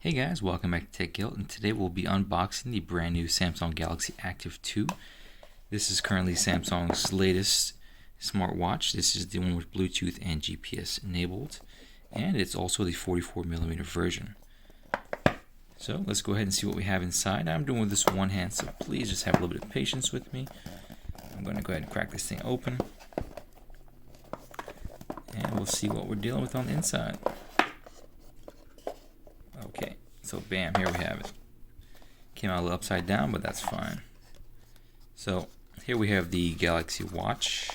Hey guys, welcome back to Tech Guild, and today we'll be unboxing the brand new Samsung Galaxy Active 2. This is currently Samsung's latest smartwatch. This is the one with Bluetooth and GPS enabled, and it's also the 44mm version. So let's go ahead and see what we have inside. I'm doing with this one hand, so please just have a little bit of patience with me. I'm going to go ahead and crack this thing open, and we'll see what we're dealing with on the inside. Okay, so bam, here we have it. Came out a little upside down, but that's fine. So here we have the Galaxy Watch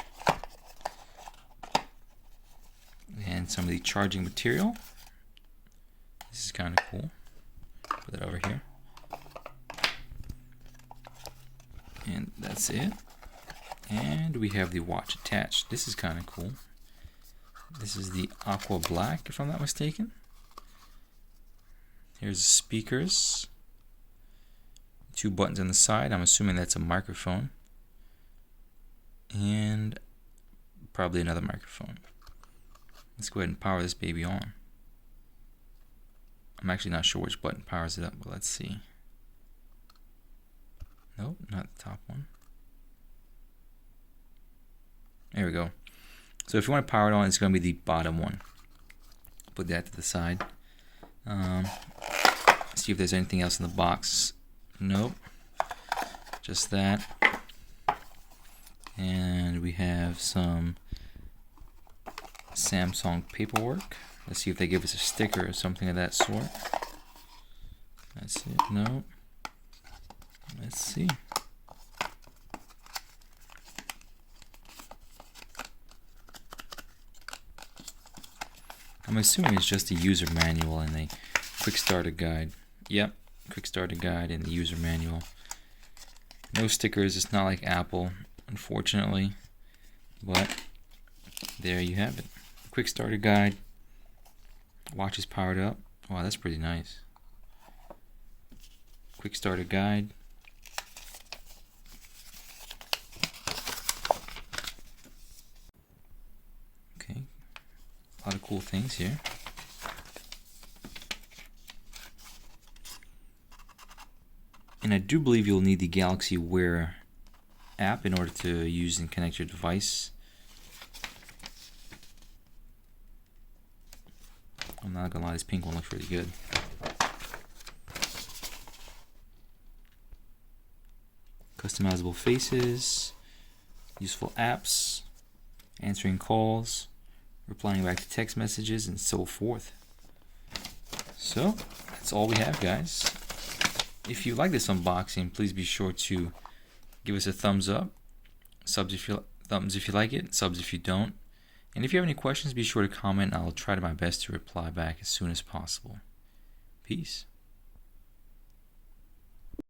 and some of the charging material. This is kind of cool. Put that over here. And that's it. And we have the watch attached. This is kind of cool. This is the Aqua Black, if I'm not mistaken. Here's the speakers, 2 buttons on the side. I'm assuming that's a microphone, and probably another microphone. Let's go ahead and power this baby on. I'm actually not sure which button powers it up, but let's see. Nope, not the top one. There we go. So if you want to power it on, it's going to be the bottom one. Put that to the side. See if there's anything else in the box. Nope, just that. And we have some Samsung paperwork. Let's see if they give us a sticker or something of that sort. That's it. No. Let's see. I'm assuming it's just a user manual and a quick starter guide. Yep, quick starter guide and the user manual. No stickers. It's not like Apple, unfortunately, but there you have it. Quick starter guide. Watch is powered up. Wow, that's pretty nice. Quick starter guide. Okay, a lot of cool things here. And I do believe you'll need the Galaxy Wear app in order to use and connect your device. I'm not gonna lie, this pink one looks really good. Customizable faces, useful apps, answering calls, replying back to text messages, and so forth. So that's all we have, guys. If you like this unboxing, please be sure to give us a thumbs up, thumbs if you like it, subs if you don't. And if you have any questions, be sure to comment. I'll try my best to reply back as soon as possible. Peace.